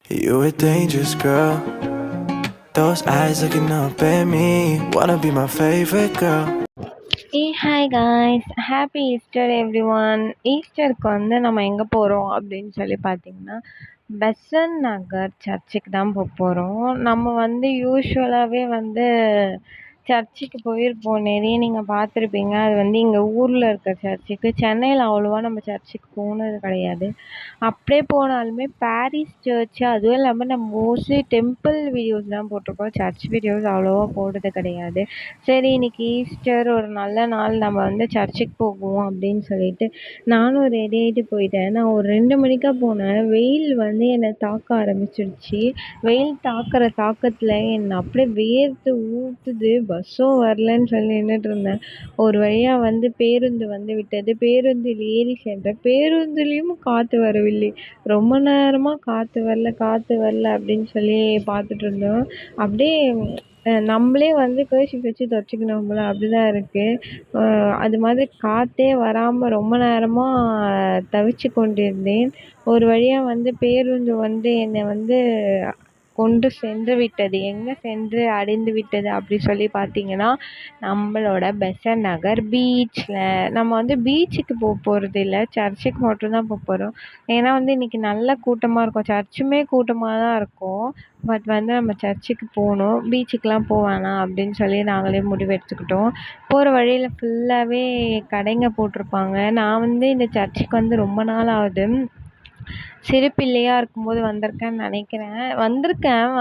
You a dangerous girl. Those eyes looking up at me. Wanna be my favorite girl. Hey, hi guys, happy Easter everyone. ஈஸ்டருக்கு வந்து நம்ம எங்கே போகிறோம் அப்படின்னு சொல்லி பார்த்தீங்கன்னா பெசன்ட் நகர் சர்ச்சுக்கு தான் போகிறோம். நம்ம வந்து யூஸ்வலாகவே வந்து சர்ச்சுக்கு போயிருப்போம். நிறைய நீங்கள் பார்த்துருப்பீங்க. அது வந்து எங்கள் ஊரில் இருக்க சர்ச்சுக்கு. சென்னையில் அவ்வளோவா நம்ம சர்ச்சுக்கு போனது கிடையாது. அப்படியே போனாலுமே பாரிஸ் சர்ச்சு, அதுவும் இல்லாமல் நம்ம மோஸ்ட்லி டெம்பிள் வீடியோஸ் தான் போட்டிருக்கோம். சர்ச் வீடியோஸ் அவ்வளோவா போடுறது கிடையாது. சரி, இன்னைக்கு ஈஸ்டர் ஒரு நல்ல நாள், நம்ம வந்து சர்ச்சுக்கு போகுவோம் அப்படின்னு சொல்லிட்டு நானும் ரெடி ஆகிட்டு போயிட்டேன். நான் ஒரு 2 மணிக்கா போனேன். வெயில் வந்து என்னை தாக்க ஆரம்பிச்சிடுச்சு. வெயில் தாக்குற தாக்கத்தில் என்னை அப்படியே வேர்த்து ஊற்றுது. பஸ்ஸும் வரலன்னு சொல்லி நின்றுட்டு இருந்தேன். ஒரு வழியாக வந்து பேருந்து வந்து விட்டது. பேருந்தில் ஏறி சென்றேன். பேருந்துலேயும் காற்று வரவில்லை. ரொம்ப நேரமாக காற்று வரல காற்று வரல அப்படின்னு சொல்லி பார்த்துட்டு இருந்தோம். அப்படியே நம்மளே வந்து கர்ச்சீஃப் வச்சு துடைச்சிக்கணும் போல அப்படிதான் இருக்குது. அது மாதிரி காற்றே வராமல் ரொம்ப நேரமாக தவிச்சு கொண்டிருந்தேன். ஒரு வழியாக வந்து பேருந்து வந்து என்னை வந்து கொண்டு சென்று விட்டது. எங்கே சென்று அடைந்து விட்டது அப்படி சொல்லி பார்த்தீங்கன்னா, நம்மளோட பெசன்ட் நகர் பீச்சில். நம்ம வந்து பீச்சுக்கு போகிறது இல்லை, சர்ச்சுக்கு மட்டும்தான் போகிறோம். ஏன்னா வந்து இன்றைக்கி நல்ல கூட்டமாக இருக்கும். சர்ச்சுமே கூட்டமாக தான் இருக்கும். பட் வந்து நம்ம சர்ச்சுக்கு போகணும், பீச்சுக்கெலாம் போக வேணாம் அப்படின்னு சொல்லி நாங்களே முடிவு எடுத்துக்கிட்டோம். போகிற வழியில் ஃபுல்லாகவே கடைங்க போட்டிருப்பாங்க. நான் வந்து இந்த சர்ச்சுக்கு வந்து ரொம்ப நாள் ஆகுது. சிறு பிள்ளையாக இருக்கும்போது வந்திருக்கேன்னு நினைக்கிறேன். வந்திருக்கேன்.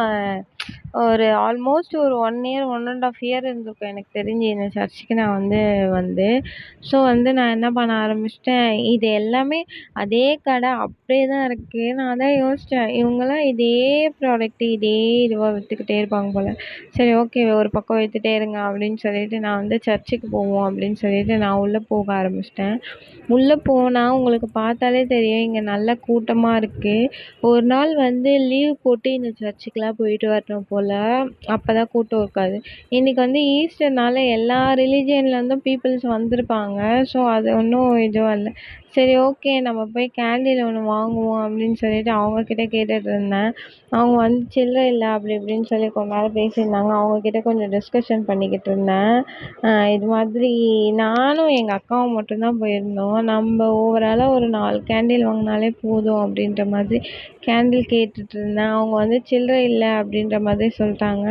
ஒரு ஆல்மோஸ்ட் ஒரு 1 இயர் 1 1/2 இயர் இருந்திருக்கும் எனக்கு தெரிஞ்சு இந்த சர்ச்சுக்கு நான் வந்து ஸோ வந்து நான் என்ன பண்ண ஆரம்பிச்சிட்டேன், இது எல்லாமே அதே கடை அப்படியே தான் இருக்குது. நான் அதான் யோசித்தேன், இவங்கெல்லாம் இதே ப்ராடக்ட்டு இதே இதுவாக விற்றுக்கிட்டே இருப்பாங்க போல். சரி, ஓகே, ஒரு பக்கம் விற்றுட்டே இருங்க அப்படின்னு சொல்லிட்டு நான் வந்து சர்ச்சுக்கு போவோம் அப்படின்னு சொல்லிட்டு நான் உள்ளே போக ஆரம்பிச்சிட்டேன். உள்ளே போனால் உங்களுக்கு பார்த்தாலே தெரியும், இங்கே நல்ல கூட்டமாக இருக்குது. ஒரு நாள் வந்து லீவ் போட்டு இந்த சர்ச்சுக்கெலாம் போயிட்டு வரணும் போல். அப்போ தான் கூட்டம் இருக்காது. இன்றைக்கி வந்து ஈஸ்டர்னால எல்லா ரிலீஜியன்லேருந்தும் பீப்புள்ஸ் வந்திருப்பாங்க. ஸோ அது ஒன்றும் இதுவும் இல்லை. சரி, ஓகே, நம்ம போய் கேண்டில் ஒன்று வாங்குவோம் அப்படின்னு சொல்லிட்டு அவங்கக்கிட்ட கேட்டுட்டு இருந்தேன். அவங்க வந்து சில்லறை இல்லை அப்படி இப்படின்னு சொல்லி கொஞ்ச நேரம் பேசியிருந்தாங்க. அவங்கக்கிட்ட கொஞ்சம் டிஸ்கஷன் பண்ணிக்கிட்டு இருந்தேன். இது மாதிரி நானும் எங்கள் அக்காவும் மட்டும்தான் போயிருந்தோம். நம்ம ஓவராலாக ஒரு 4 கேண்டில் வாங்கினாலே போதும் அப்படின்ற மாதிரி கேண்டில் கேட்டுட்டு இருந்தேன். அவங்க வந்து சில்லறை இல்லை அப்படின்ற மாதிரி சொல்லிட்டாங்க.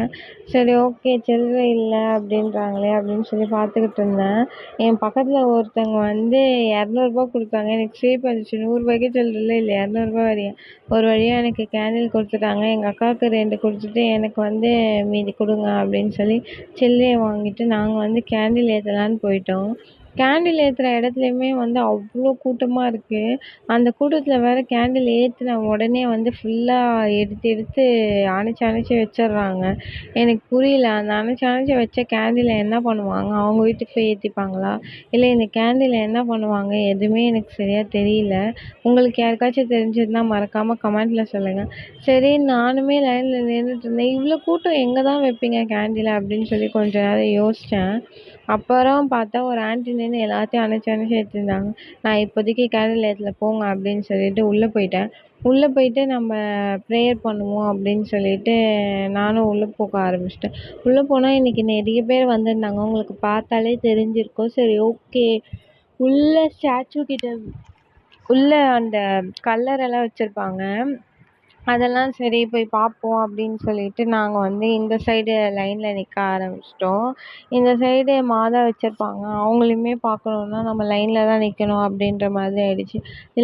சரி, ஓகே, சில்லறை இல்லை அப்படின்றாங்களே அப்படின்னு சொல்லி பார்த்துக்கிட்டு இருந்தேன். என் பக்கத்தில் ஒருத்தவங்க வந்து ரூ. 200 கொடுத்தாங்க. எனக்கு சிரிப்பு வந்துச்சு. 100 சில்லறை இல்லை, ரூ. 200 வரையா. ஒரு வழியாக எனக்கு கேண்டில் கொடுத்துட்டாங்க. எங்கள் அக்காவுக்கு 2 கொடுத்துட்டு எனக்கு வந்து மீதி கொடுங்க அப்படின்னு சொல்லி சில்லறையை வாங்கிட்டு நாங்கள் வந்து கேண்டில் ஏற்றலான்னு போயிட்டோம். கேண்டில் ஏற்றுற இடத்துலையுமே வந்து அவ்வளோ கூட்டமாக இருக்குது. அந்த கூட்டத்தில் வேறு கேண்டில் ஏற்றின உடனே வந்து ஃபுல்லாக எடுத்து எடுத்து அணைச்சி அணைச்சி வச்சிடுறாங்க. எனக்கு புரியல, அந்த அணைச்சி அணைச்சி வச்ச கேண்டிலை என்ன பண்ணுவாங்க? அவங்க வீட்டுக்கு போய் ஏற்றிப்பாங்களா, இல்லை இந்த கேண்டிலை என்ன பண்ணுவாங்க? எதுவுமே எனக்கு சரியாக தெரியல. உங்களுக்கு யாருக்காச்சும் தெரிஞ்சதுன்னா மறக்காமல் கமெண்ட்டில் சொல்லுங்கள். சரி, நானுமே லைனில் நின்றுட்டு இருந்தேன். இவ்வளோ கூட்டம் எங்கே தான் வைப்பீங்க கேண்டிலை அப்படின்னு சொல்லி கொஞ்ச நேரம் யோசித்தேன். அப்புறம் பார்த்தா ஒரு ஆன்ட்டி நின்று எல்லாத்தையும் அணைச்சி அணைச்சி வச்சுருந்தாங்க. நான் இப்போதைக்கு கேண்டில் ஏற்றல, போங்க அப்படின்னு சொல்லிட்டு உள்ளே போயிட்டேன். உள்ளே போயிட்டு நம்ம ப்ரேயர் பண்ணுவோம் அப்படின்னு சொல்லிட்டு நானும் உள்ளே போக ஆரம்பிச்சிட்டேன். உள்ளே போனால் இன்றைக்கி நிறைய பேர் வந்திருந்தாங்க. உங்களுக்கு பார்த்தாலே தெரிஞ்சிருக்கும். சரி, ஓகே, உள்ள ஸ்டாச்சு கிட்ட உள்ள அந்த கல்லறைலாம் வச்சுருப்பாங்க. அதெல்லாம் சரி போய் பார்ப்போம் அப்படின்னு சொல்லிட்டு நாங்கள் வந்து இந்த சைடு லைனில் நிற்க ஆரம்பிச்சிட்டோம். இந்த சைடு மாதா வச்சுருப்பாங்க. அவங்களையுமே பார்க்கணுன்னா நம்ம லைனில் தான் நிற்கணும் அப்படின்ற மாதிரி ஆயிடுச்சு.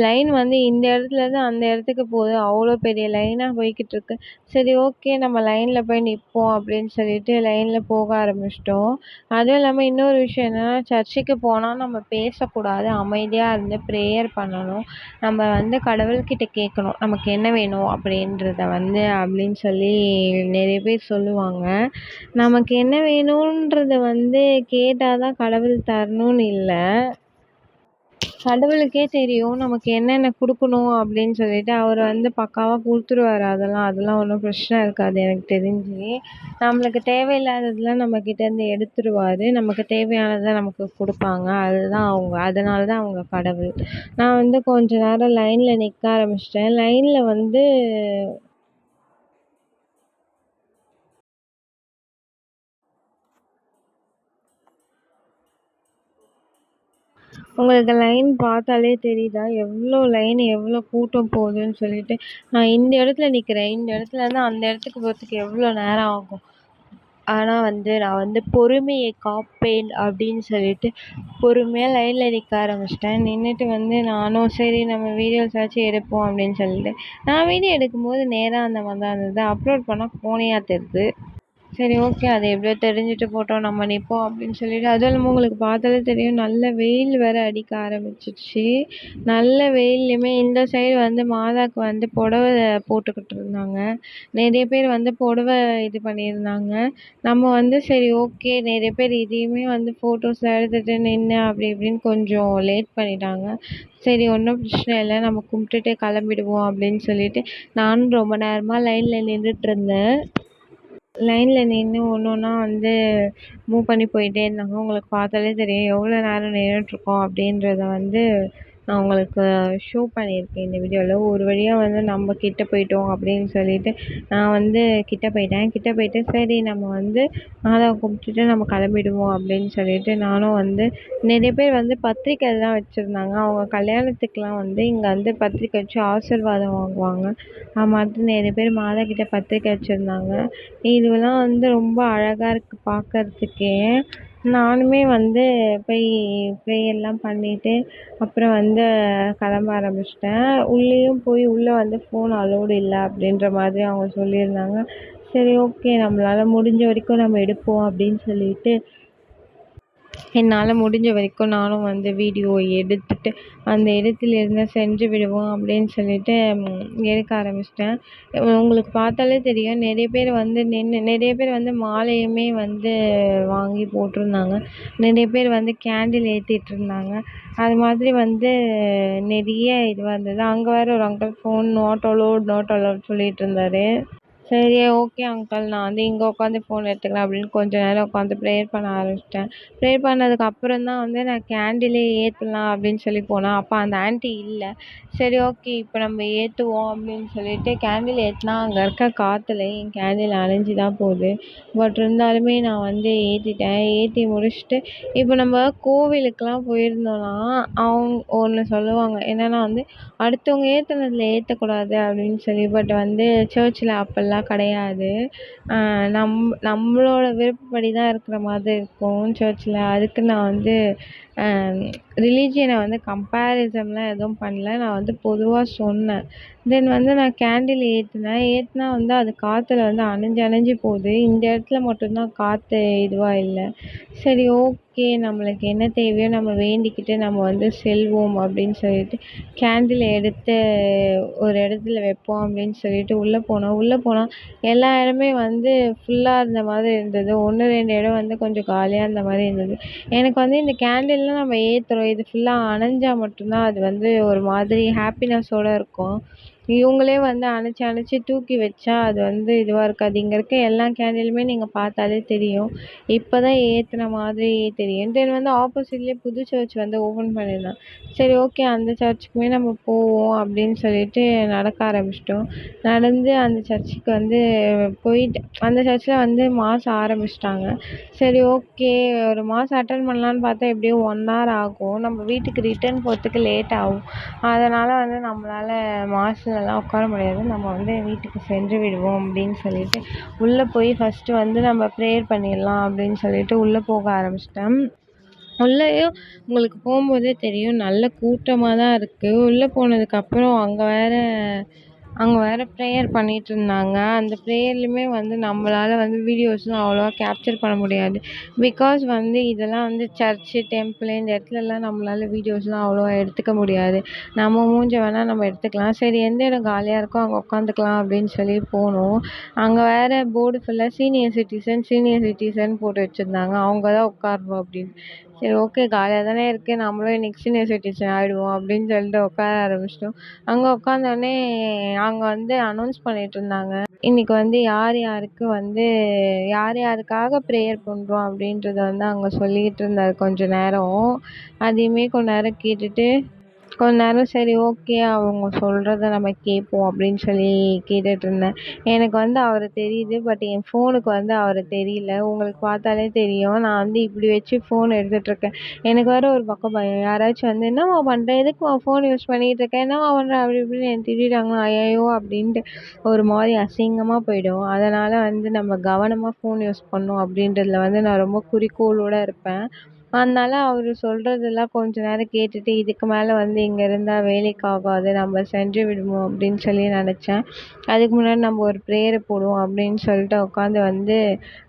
லைன் வந்து இந்த இடத்துலேருந்து அந்த இடத்துக்கு போகுது. அவ்வளோ பெரிய லைனாக போய்கிட்டு இருக்கு. சரி, ஓகே, நம்ம லைனில் போய் நிற்போம் அப்படின்னு சொல்லிட்டு லைனில் போக ஆரம்பிச்சிட்டோம். அதுவும் இல்லாமல் இன்னொரு விஷயம் என்னென்னா, சர்ச்சுக்கு போனால் நம்ம பேசக்கூடாது, அமைதியாக இருந்து ப்ரேயர் பண்ணணும். நம்ம வந்து கடவுள்கிட்ட கேட்கணும், நமக்கு என்ன வேணும் அப்படின்றத வந்து அப்படின்னு சொல்லி நிறைய பேர் சொல்லுவாங்க. நமக்கு என்ன வேணுன்றத வந்து கேட்டால் தான் கடவுள் தரணும்னு இல்லை. கடவுளுக்கே தெரியும் நமக்கு என்னென்ன கொடுக்கணும் அப்படின்னு சொல்லிட்டு. அவர் வந்து பக்காவாக கொடுத்துருவாரு. அதெல்லாம் ஒன்றும் பிரச்சனை இருக்காது எனக்கு தெரிஞ்சு. நம்மளுக்கு தேவையில்லாததெல்லாம் நம்மக்கிட்டேருந்து எடுத்துருவார். நமக்கு தேவையானதை நமக்கு கொடுப்பாங்க. அதனால தான் அவங்க கடவுள். நான் வந்து கொஞ்ச நேரம் லைனில் நிற்க ஆரம்பிச்சிட்டேன். லைனில் வந்து உங்களுக்கு லைன் பார்த்தாலே தெரியுதா? எவ்ளோ லைன் எவ்ளோ கூட்டம் போகுதுன்னு சொல்லிட்டு. நான் இந்த இடத்துல நிக்கிறேன். இந்த இடத்துலருந்து அந்த இடத்துக்கு போறதுக்கு எவ்ளோ நேரம் ஆகும்? ஆனா வந்து நான் வந்து பொறுமையை காப்பேன் அப்படின்னு சொல்லிட்டு பொறுமையா லைன்ல நிக்க ஆரம்பிச்சுட்டேன். நின்னுட்டு வந்து நானும் சரி நம்ம வீடியோஸாச்சும் எடுப்போம் அப்படின்னு சொல்லிட்டு, நான் வீடியோ எடுக்கும்போது நேரா அந்த மாதிரி தான் இருந்தது. அப்லோட் பண்ணா கோணையா தெரியுது. சரி ஓகே. அது எப்படியோ தெரிஞ்சுட்டு போட்டோம். நம்ம நிப்போம் அப்படின்னு சொல்லிட்டு அதுவும் இல்லாம உங்களுக்கு பார்த்தாலே தெரியும் நல்ல வெயில் வேற அடிக்க ஆரம்பிச்சிருச்சு. நல்ல வெயில்லயுமே இந்த சைடு வந்து மாதாக்கு வந்து புடவை போட்டுக்கிட்டு இருந்தாங்க. நிறைய பேர் வந்து புடவை இது பண்ணியிருந்தாங்க. நம்ம வந்து சரி ஓகே நிறைய பேர் இதையுமே வந்து ஃபோட்டோஸ்லாம் எடுத்துட்டு நின்னு அப்படி இப்படின்னு கொஞ்சம் லேட் பண்ணிட்டாங்க. சரி ஒண்ணும் பிரச்சனை இல்ல. நம்ம கும்பிட்டுட்டு கிளம்பிடுவோம் அப்படின்னு சொல்லிட்டு, நானும் ரொம்ப நேரமா லைன்ல நின்னுட்டுருந்தேன். லைன்ல நின்னு ஒண்ணொன்னா வந்து மூவ் பண்ணி போயிட்டே இருந்தாங்க. உங்களுக்கு பார்த்தாலே தெரியும் எவ்வளோ நேரம் நின்னுட்டுருக்கோம் அப்படின்றத வந்து நான் உங்களுக்கு ஷோ பண்ணியிருக்கேன் இந்த வீடியோல. ஒரு வழியா வந்து நம்ம கிட்ட போயிட்டோம் அப்படின்னு சொல்லிட்டு, நான் வந்து கிட்ட போயிட்டேன். கிட்ட போயிட்டு சரி நம்ம வந்து மாதாவ கும்பிட்டுட்டு நம்ம கிளம்பிடுவோம் அப்படின்னு சொல்லிட்டு நானும் வந்து நிறைய பேர் வந்து பத்திரிக்கைலாம் வச்சிருந்தாங்க. அவங்க கல்யாணத்துக்குலாம் வந்து இங்க வந்து பத்திரிக்கை வச்சு ஆசீர்வாதம் வாங்குவாங்க. அது மாதிரி நிறைய பேர் மாதா கிட்ட பத்திரிக்கை வச்சிருந்தாங்க. இதுவெல்லாம் வந்து ரொம்ப அழகா இருக்கு பார்க்கறதுக்கே. நானுமே வந்து போய் ப்ரேயர்லாம் பண்ணிட்டு, அப்புறம் வந்து கிளம்ப ஆரம்பிச்சுட்டேன். உள்ளேயும் போய் உள்ள வந்து ஃபோன் அலோவ்டு இல்ல அப்படின்ற மாதிரி அவங்க சொல்லியிருந்தாங்க. சரி ஓகே நம்மளால முடிஞ்ச வரைக்கும் நம்ம எடுப்போம் அப்படின்னு சொல்லிட்டு என்னால முடிஞ்ச வரைக்கும் நானும் வந்து வீடியோ எடுத்துட்டு, அந்த இடத்திலிருந்து சென்று விடுவோம் அப்படின்னு சொல்லிட்டு எடுக்க ஆரம்பிச்சுட்டேன். உங்களுக்கு பார்த்தாலே தெரியும் நிறைய பேர் வந்து மாலையுமே வந்து வாங்கி போட்டிருந்தாங்க. நிறைய பேர் வந்து கேண்டில் ஏத்திட்டு இருந்தாங்க. அது மாதிரி வந்து நிறைய இதுவா இருந்தது. அங்க வேற ஒரு uncle phone not allowed not allowed சொல்லிட்டு இருந்தாரு. சரி ஓகே அங்கிள் நான் வந்து இங்க உட்காந்து ஃபோன் எடுத்துக்கிறேன் அப்படின்னு கொஞ்ச நேரம் உட்காந்து ப்ரேயர் பண்ண ஆரம்பிச்சுட்டேன். ப்ரேயர் பண்ணதுக்கு அப்புறம் தான் வந்து நான் கேண்டிலே ஏத்தலாம் அப்படின்னு சொல்லி போனேன். அப்ப அந்த ஆன்ட்டி இல்ல. சரி ஓகே இப்ப நம்ம ஏத்துவோம் அப்படின்னு சொல்லிட்டு கேண்டில் ஏத்துனா அங்க இருக்க காத்துல என் கேண்டில் அணைஞ்சு தான் போகுது. பட் இருந்தாலுமே நான் வந்து ஏத்திட்டேன். ஏத்தி முடிச்சுட்டு இப்ப நம்ம கோவிலுக்குலாம் போயிருந்தோம்னா, அவங்க ஒண்ணு சொல்லுவாங்க. என்னன்னா வந்து அடுத்தவங்க ஏத்துனதுல ஏத்தக்கூடாது அப்படின்னு சொல்லி. பட் வந்து சர்ச்ல அப்பல்லாம் கிடையாது. அ நம் நம்மளோட விருப்பப்படி தான் இருக்கிற மாதிரி இருக்கும் சர்ச்ல. அதுக்கு நான் வந்து அ ரிலிஜியன வந்து கம்பேரிசம்லாம் எதுவும் பண்ணல. நான் வந்து பொதுவா சொன்னேன். தென் வந்து நான் கேண்டில் ஏத்துனேன். ஏத்துனா வந்து அது காத்துல வந்து அணைஞ்சு அணைஞ்சு போகுது. இந்த இடத்துல மட்டும் தான் காத்து இதுவா இல்ல. சரி ஓகே நம்மளுக்கு என்ன தேவையோ நம்ம வேண்டிக்கிட்டு நம்ம வந்து செல்வோம் அப்படின்னு சொல்லிட்டு கேண்டில் எடுத்து ஒரு இடத்துல வைப்போம் அப்படின்னு சொல்லிட்டு உள்ள போனோம். உள்ள போனா எல்லா இடமே வந்து ஃபுல்லா இருந்த மாதிரி இருந்தது. 1, 2 இடம் வந்து கொஞ்சம் காலியா இருந்த மாதிரி இருந்தது. எனக்கு வந்து இந்த கேண்டில்லாம் நம்ம ஏத்துறோம். இது ஃபுல்லா அணைஞ்சா மட்டும் தான் அது வந்து ஒரு மாதிரி ஹாப்பினஸோட இருக்கும். இவங்களே வந்து அணைச்சு அணைச்சு தூக்கி வச்சா அது வந்து இதுவா இருக்காது. இங்க இருக்க எல்லா கேண்டிலுமே நீங்க பார்த்தாலே தெரியும். இப்பதான் ஏத்துன மாதிரி தெரியும். தென் வந்து ஆப்போசிட்லயே புது சர்ச் வந்து ஓப்பன் பண்ணியிருந்தாங்க. சரி ஓகே அந்த சர்ச்சுக்குமே நம்ம போவோம் அப்படின்னு சொல்லிட்டு நடக்க ஆரம்பிச்சிட்டோம். நடந்து அந்த சர்ச்சுக்கு வந்து போயிட்டு அந்த சர்ச்சில் வந்து மாஸ் ஆரம்பிச்சிட்டாங்க. சரி ஓகே ஒரு மாஸ் அட்டன் பண்ணலான்னு பார்த்தா எப்படியும் 1 ஹவர் ஆகும். நம்ம வீட்டுக்கு ரிட்டர்ன் போகிறதுக்கு லேட் ஆகும். அதனால் வந்து நம்மளால் மாஸ்லலாம் உட்கார முடியாது. நம்ம வந்து வீட்டுக்கு சென்று விடுவோம் அப்படின்னு சொல்லிட்டு உள்ளே போய் ஃபஸ்ட்டு வந்து நம்ம ப்ரேயர் பண்ணிடலாம் அப்படின்னு சொல்லிட்டு உள்ளே போக ஆரம்பிச்சிட்டேன். உள்ளேயும் உங்களுக்கு போகும்போதே தெரியும் நல்ல கூட்டமாக தான் இருக்குது. உள்ளே போனதுக்கப்புறம் அங்கே வேற ப்ரேயர் பண்ணிகிட்ருந்தாங்க. அந்த ப்ரேயர்லையுமே வந்து நம்மளால் வந்து வீடியோஸ்லாம் அவ்வளோவா கேப்சர் பண்ண முடியாது. பிகாஸ் வந்து இதெல்லாம் வந்து சர்ச்சு, டெம்பிள் இந்த இடத்துலலாம் நம்மளால் வீடியோஸ்லாம் அவ்வளோவா எடுத்துக்க முடியாது. நம்ம மூஞ்ச வேணா நம்ம எடுத்துக்கலாம். சரி எந்த இடம் காலியாக இருக்கோ அங்கே உட்காந்துக்கலாம் அப்படின்னு சொல்லி போனோம். அங்கே வேற போர்டு ஃபுல்லாக சீனியர் சிட்டிசன் போட்டு வச்சுருந்தாங்க. அவங்க தான் உட்காரணும் அப்படின்னு. சரி ஓகே காலியாக தானே இருக்கு. நம்மளும் இன்னைக்கு சீனியர் சிட்டிசன் ஆயிடுவோம் அப்படின்னு சொல்லிட்டு உட்கார ஆரம்பிச்சிட்டோம். அங்கே உட்காந்தோடனே அங்க வந்து அனௌன்ஸ் பண்ணிட்டுருந்தாங்க. இன்னைக்கு வந்து யார் யாருக்காக ப்ரேயர் பண்றோம் அப்படின்றத வந்து அங்க சொல்லிட்டு இருந்தாரு கொஞ்ச நேரம். அதையுமே கொஞ்ச நேரம் கேட்டுட்டு கொஞ்ச நேரம் சரி ஓகே அவங்க சொல்றத நம்ம கேட்போம் அப்படின்னு சொல்லி கேட்டுட்டு இருந்தேன். எனக்கு வந்து அவர தெரியுது. பட் என் ஃபோனுக்கு வந்து அவர தெரியல. உங்களுக்கு பார்த்தாலே தெரியும். நான் வந்து இப்படி வச்சு ஃபோன் எடுத்துட்டு இருக்கேன். எனக்கு வேற ஒரு பக்கம் பயம். யாராச்சும் வந்து "என்னம்மா பண்ற? எதுக்கும்மா ஃபோன் யூஸ் பண்ணிட்டு இருக்க? என்னம்மா பண்ற?" அப்படி இப்படின்னு என்ன திட்டிட்டாங்கன்னா, ஐயய்யோ! அப்படின்ட்டு ஒரு மாரி அசிங்கமா போயிடும். அதனால வந்து நம்ம கவனமா ஃபோன் யூஸ் பண்ணணும் அப்படின்றதுல வந்து நான் ரொம்ப குறிக்கோளோட இருப்பேன். அதனால அவரு சொல்றதெல்லாம் கொஞ்ச நேரம் கேட்டுட்டு, இதுக்கு மேல வந்து இங்க இருந்தா வேலைக்கு ஆகாது. நம்ம சென்று விடுவோம் அப்படின்னு சொல்லி நெனச்சேன். அதுக்கு முன்னாடி நம்ம ஒரு பிரேயர போடுவோம் அப்படின்னு சொல்லிட்டு உட்காந்து வந்து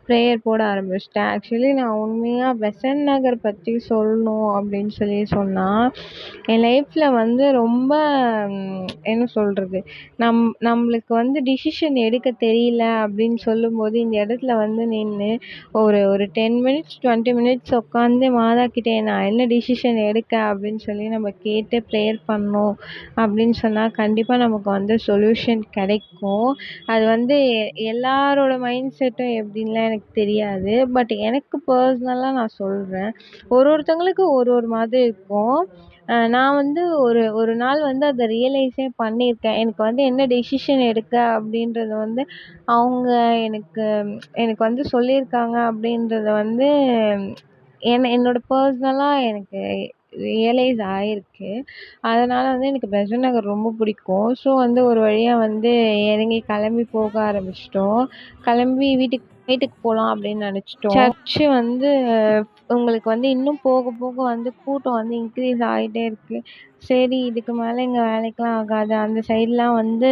பிரேயர் போட ஆரம்பிச்சுட்டேன். ஆக்சுவலி நான் உண்மையா பெசன்ட் நகர் பத்தி சொல்லணும் அப்படின்னு சொல்லி சொன்னா, என் லைஃப்ல வந்து ரொம்ப என்ன சொல்றது? நம்மளுக்கு வந்து டிசிஷன் எடுக்க தெரியல அப்படின்னு சொல்லும்போது, இந்த இடத்துல வந்து நின்னு ஒரு 10 மினிட்ஸ் 20 மினிட்ஸ் உட்காந்து மாதா கிட்ட நான் என்ன டிசிஷன் எடுக்க அப்படின்னு சொல்லி நம்ம கேட்டு ப்ரேயர் பண்ணோம் அப்படின்னு சொன்னா கண்டிப்பா நமக்கு வந்து சொல்யூஷன் கிடைக்கும். அது வந்து எல்லாரோட மைண்ட் செட்டும் எப்படின்லாம் எனக்கு தெரியாது. பட் எனக்கு பர்சனலா நான் சொல்றேன். ஒருத்தவங்களுக்கு ஒரு மாதிரி இருக்கும். நான் வந்து ஒரு ஒரு நாள் வந்து அத ரியலைஸே பண்ணியிருக்கேன். எனக்கு வந்து என்ன டெசிஷன் எடுக்க அப்படின்றது வந்து அவங்க எனக்கு எனக்கு வந்து சொல்லியிருக்காங்க அப்படின்றத வந்து என்னோட பர்சனலா எனக்கு ரியலைஸ் ஆயிருக்கு. அதனால வந்து எனக்கு பெசன்ட் நகர் ரொம்ப பிடிக்கும். ஸோ வந்து ஒரு வழியா வந்து இறங்கி கிளம்பி போக ஆரம்பிச்சிட்டோம். கிளம்பி வீட்டுக்கு வீட்டுக்கு போலாம் அப்படின்னு நினைச்சிட்டோம். சர்ச்சு வந்து உங்களுக்கு வந்து இன்னும் போக போக வந்து கூட்டம் வந்து இன்க்ரீஸ் ஆயிட்டே இருக்கு. சரி இதுக்கு மேல இங்க வேலைக்கெல்லாம் ஆகாது. அந்த சைட்லாம் வந்து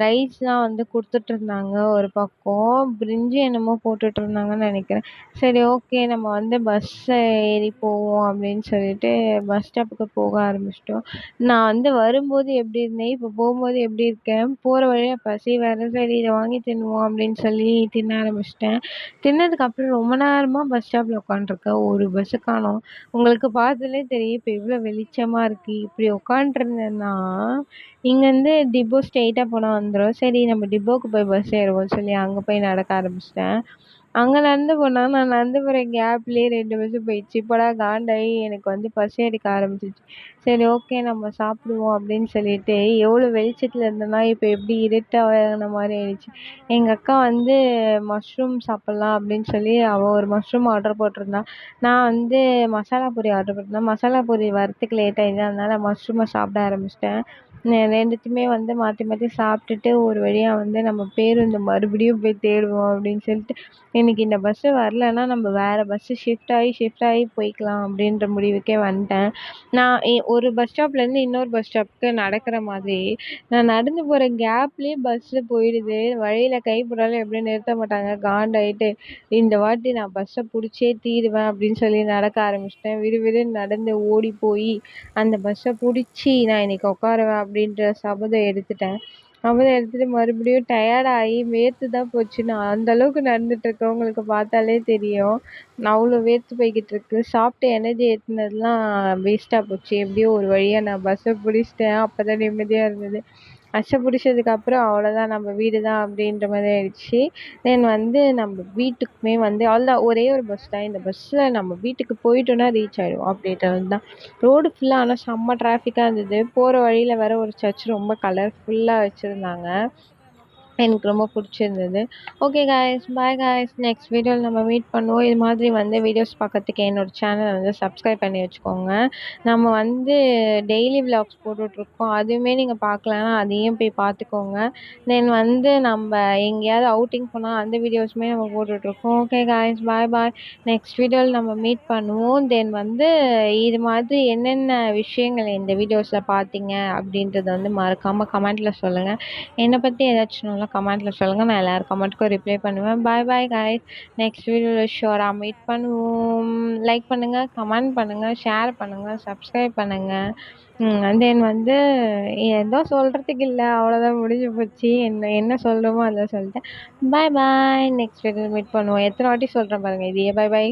ரைஸ்லாம் வந்து குடுத்துட்ருந்தாங்க ஒரு பக்கம். பிரிஞ்சி என்னமோ போட்டுட்ருந்தாங்கன்னு நெனைக்கிறேன். சரி ஓகே நம்ம வந்து ஏறி போவோம் அப்படின்னு சொல்லிட்டு பஸ் ஸ்டாப்புக்கு போக ஆரம்பிச்சுட்டோம். நான் வந்து வரும்போது எப்படி இருந்தேன், இப்போ போகும்போது எப்படி இருக்கேன். போற வழியில பசி வேற. சரி இத வாங்கி தின்னுவோம் அப்படின்னு சொல்லி தின்ன ஆரம்பிச்சுட்டேன். தின்னதுக்கப்புறம் ரொம்ப நேரமா பஸ் ஸ்டாப்ல உட்காந்துருக்கேன். ஒரு பஸ்ஸு காணோம். உங்களுக்கு பார்த்தாலே தெரியும் இப்ப எவ்வளோ வெளிச்சமா இருக்கு. இப்படி உட்காண்ட்ருந்தேன்னா இங்கேருந்து டிப்போ ஸ்ட்ரெயிட்டா போனா வந்துரும். சரி நம்ம டிப்போக்கு போய் பஸ் ஏறுவோம்னு சொல்லி அங்க போய் நடக்க ஆரம்பிச்சுட்டேன். அங்க நடந்து போனா, நான் நடந்து போற கேப்லயே 2 பஸ்ஸு போயிடுச்சு. இப்போடா காண்டாயி எனக்கு வந்து பசி எடுக்க ஆரம்பிச்சுருச்சு. சரி ஓகே நம்ம சாப்பிடுவோம் அப்படின்னு சொல்லிட்டு, எவ்வளோ வெளிச்சத்துல இருந்தேன்னா, இப்ப எப்படி இருட்டான மாரி ஆயிடுச்சு. எங்க அக்கா வந்து மஷ்ரூம் சாப்பிடலாம் அப்படின்னு சொல்லி, அவ ஒரு மஷ்ரூம் ஆர்டர் போட்டிருந்தா. நான் வந்து மசாலா பூரி ஆர்டர் போட்டிருந்தேன். மசாலா பூரி வரத்துக்கு லேட் ஆயிடுச்சு. அதனால மஷ்ரூம சாப்பிட ஆரம்பிச்சுட்டேன். 2த்தையுமே வந்து மாத்தி மாத்தி சாப்பிட்டுட்டு, ஒரு வழியா வந்து நம்ம பேருந்து மறுபடியும் போய் தேடுவோம் அப்படின்னு சொல்லிட்டு, இன்னைக்கு இந்த பஸ்ஸு வரலன்னா, நம்ம வேற பஸ்ஸு ஷிஃப்ட் ஆயி போய்க்கலாம் அப்படின்ற முடிவுக்கே வந்துட்டேன். நான் ஒரு பஸ் ஸ்டாப்லேருந்து இன்னொரு பஸ் ஸ்டாப்க்கு நடக்கிற மாதிரி, நான் நடந்து போற கேப்லயே பஸ்ஸு போயிடுது. வழியில கை போட்டாலும் எப்படியும் நிறுத்த மாட்டாங்க. காண்டாயிட்டு, இந்த வாட்டி நான் பஸ்ஸ புடிச்சே தீருவேன் அப்படின்னு சொல்லி நடக்க ஆரம்பிச்சுட்டேன். விறுவிறுன்னு நடந்து ஓடி போயி, அந்த பஸ்ஸ புடிச்சு நான் இன்னைக்கு உட்காருவேன் அப்படின்ற சபதம் எடுத்துட்டேன். சபதம் எடுத்துட்டு மறுபடியும் டயர்ட் ஆயி வேர்த்து தான் போச்சு. நான் அந்த அளவுக்கு நடந்துட்டு இருக்கேன். உங்களுக்கு பார்த்தாலே தெரியும். நான் அவ்வளோ வேர்த்து போய்க்கிட்டு இருக்கு. சாப்பிட்டு எனர்ஜி ஏத்துனதெல்லாம் வேஸ்ட்டா போச்சு. எப்படியோ ஒரு வழியா நான் பஸ்ஸ புடிச்சுட்டேன். அப்பதான் நிம்மதியா இருந்தது. பஸ்ஸ புடிச்சதுக்கு அப்புறம் அவ்வளோதான் நம்ம வீடு தான் அப்படின்ற மாதிரி ஆயிடுச்சு. தென் வந்து நம்ம வீட்டுக்குமே வந்து அவ்வளோதான் ஒரே ஒரு பஸ் தான். இந்த பஸ்ஸில் நம்ம வீட்டுக்கு போயிட்டோம்னா ரீச் ஆயிடுவோம் அப்படின்றது தான். ரோடு ஃபுல்லா ஆனா செம்ம டிராஃபிக்கா இருந்தது. போற வழியில வேற ஒரு சர்ச் ரொம்ப கலர்ஃபுல்லா வச்சிருந்தாங்க. எனக்கு ரொம்ப புடிச்சிருந்தது. Okay guys, bye guys. Next வீடியோல நம்ம மீட் பண்ணுவோம். இது மாதிரி வந்து வீடியோஸ் பார்க்கறதுக்கு என்னோட சேனல வந்து சப்ஸ்கிரைப் பண்ணி வச்சுக்கோங்க. நம்ம வந்து டெய்லி விலாக்ஸ் போட்டுட்ருக்கோம். அதுவுமே நீங்க பார்க்கலன்னா அதையும் போய் பார்த்துக்கோங்க. தென் வந்து நம்ப எங்கேயாவது அவுட்டிங் போனா அந்த வீடியோஸுமே நம்ம போட்டுட்ருக்கோம். ஓகே காய்ஸ், பாய் பாய். நெக்ஸ்ட் வீடியோல நம்ம மீட் பண்ணுவோம். தென் வந்து இது மாதிரி என்னென்ன விஷயங்கள் இந்த வீடியோஸ்ல பார்த்தீங்க அப்படின்றத வந்து மறக்காம கமெண்ட்ல சொல்லுங்க. என்ன பத்தி ஏதாச்சும்னாலும் கமெண்ட்ல சொல்லுங்க. நான் எல்லார் கமெண்ட்டுக்கும் ரிப்ளை பண்ணுவேன். பாய் பாய் காய்ஸ். நெக்ஸ்ட் வீடியோல ஷூரா மீட் பண்ணுவோம். லைக் பண்ணுங்க, கமெண்ட் பண்ணுங்க, ஷேர் பண்ணுங்க, சப்ஸ்கிரைப் பண்ணுங்க. தென் வந்து ஏதோ சொல்றதுக்கு இல்ல. அவ்வளோதான் முடிஞ்சு போச்சு. என்ன என்ன சொல்றோமோ அதான் சொல்லிட்டேன். பாய் பாய். நெக்ஸ்ட் வீடியோல மீட் பண்ணுவோம். எத்தனை வாட்டி சொல்றேன் பாருங்க இதையே. பாய் பாய்.